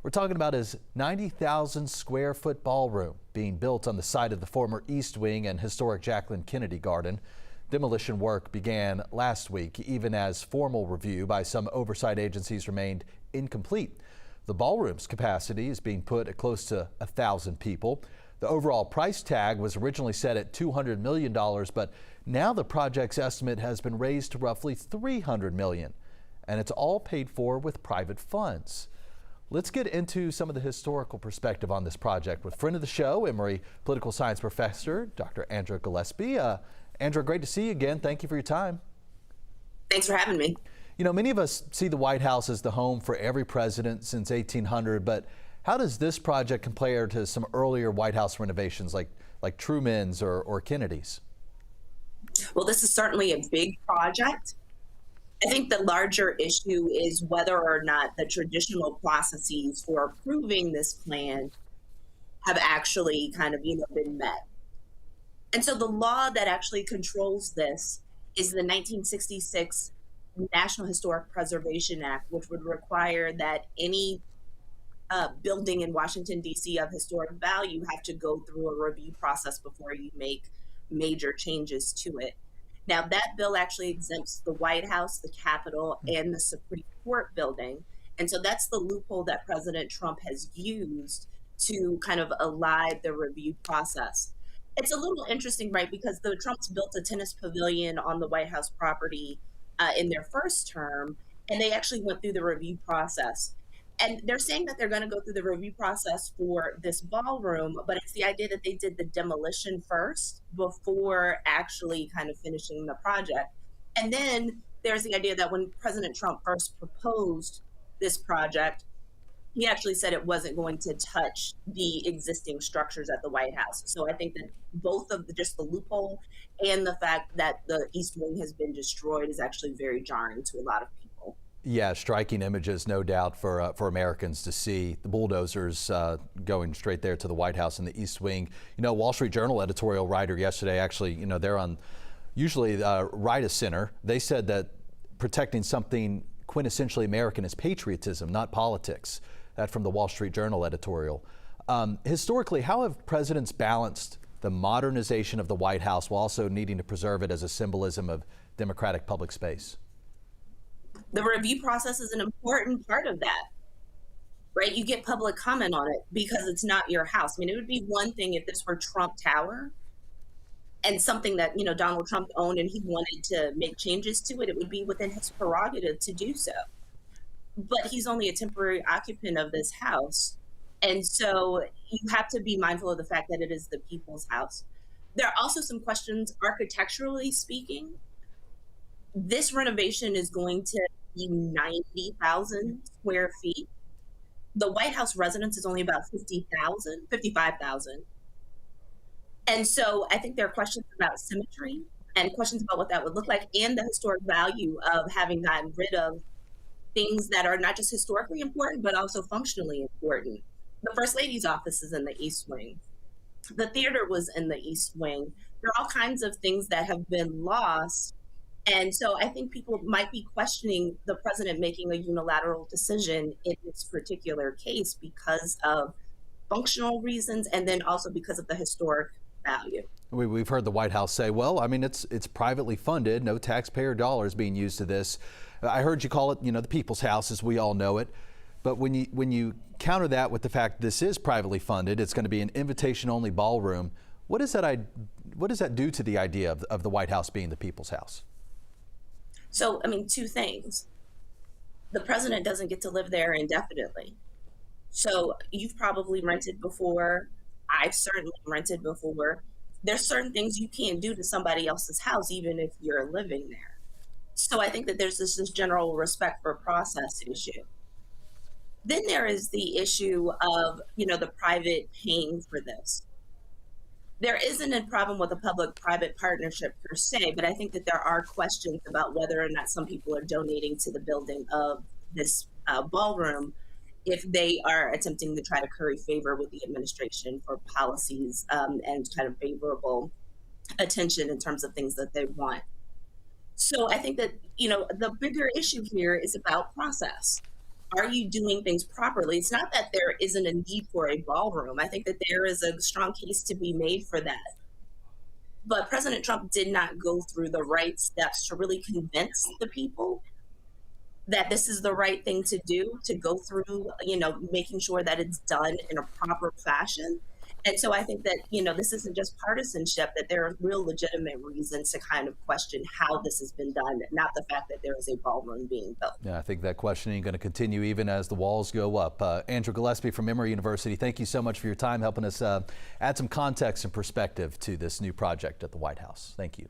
We're talking about his 90,000 square foot ballroom being built on the site of the former East Wing and historic Jacqueline Kennedy Garden. Demolition work began last week, even as formal review by some oversight agencies remained incomplete. The ballroom's capacity is being put at close to 1,000 people. The overall price tag was originally set at $200 million, but now the project's estimate has been raised to roughly $300 million, and it's all paid for with private funds. Let's get into some of the historical perspective on this project with friend of the show, Emory political science professor, Dr. Andra Gillespie. Andra, great to see you again. Thank you for your time. Thanks for having me. You know, many of us see the White House as the home for every president since 1800, but how does this project compare to some earlier White House renovations like Truman's or Kennedy's? Well, this is certainly a big project. I think the larger issue is whether or not the traditional processes for approving this plan have actually been met. And so the law that actually controls this is the 1966 National Historic Preservation Act, which would require that any building in Washington, D.C. of historic value have to go through a review process before you make major changes to it. Now, that bill actually exempts the White House, the Capitol, and the Supreme Court building. And so that's the loophole that President Trump has used to kind of elide the review process. It's a little interesting, right, because the Trumps built a tennis pavilion on the White House property in their first term, and they actually went through the review process. And they're saying that they're going to go through the review process for this ballroom, but it's the idea that they did the demolition first before actually kind of finishing the project. And then there's the idea that when President Trump first proposed this project, he actually said it wasn't going to touch the existing structures at the White House. So I think that both of just the loophole and the fact that the East Wing has been destroyed is actually very jarring to a lot of people. Yeah, striking images, no doubt, for Americans to see the bulldozers going straight there to the White House and the East Wing. You know, Wall Street Journal editorial writer yesterday, actually, you know, they're on usually right of center. They said that protecting something quintessentially American is patriotism, not politics. That from the Wall Street Journal editorial. Historically, how have presidents balanced the modernization of the White House while also needing to preserve it as a symbolism of democratic public space? The review process is an important part of that, right? You get public comment on it because it's not your house. I mean, it would be one thing if this were Trump Tower and something that, Donald Trump owned and he wanted to make changes to it. It would be within his prerogative to do so. But he's only a temporary occupant of this house. And so you have to be mindful of the fact that it is the people's house. There are also some questions, architecturally speaking. This renovation is going to be 90,000 square feet. The White House residence is only about 55,000. And so I think there are questions about symmetry and questions about what that would look like and the historic value of having gotten rid of things that are not just historically important, but also functionally important. The First Lady's office is in the East Wing. The theater was in the East Wing. There are all kinds of things that have been lost. And so I think people might be questioning the president making a unilateral decision in this particular case because of functional reasons and then also because of the historic value. We've heard the White House say, well, I mean, it's privately funded, no taxpayer dollars being used to this. I heard you call it, the people's house as we all know it. But when you counter that with the fact this is privately funded, it's going to be an invitation-only ballroom. What does that do to the idea of the White House being the people's house? So, I mean, two things. The president doesn't get to live there indefinitely. So you've probably rented before. I've certainly rented before. There's certain things you can't do to somebody else's house, even if you're living there. So I think that there's this general respect for process issue. Then there is the issue of, the private paying for this. There isn't a problem with a public-private partnership per se, but I think that there are questions about whether or not some people are donating to the building of this ballroom if they are attempting to try to curry favor with the administration for policies and kind of favorable attention in terms of things that they want. So I think that, the bigger issue here is about process. Are you doing things properly? It's not that there isn't a need for a ballroom. I think that there is a strong case to be made for that. But President Trump did not go through the right steps to really convince the people that this is the right thing to do, to go through, making sure that it's done in a proper fashion. And so I think that, this isn't just partisanship, that there are real legitimate reasons to kind of question how this has been done, not the fact that there is a ballroom being built. Yeah, I think that questioning is going to continue even as the walls go up. Andra Gillespie from Emory University, thank you so much for your time helping us add some context and perspective to this new project at the White House. Thank you.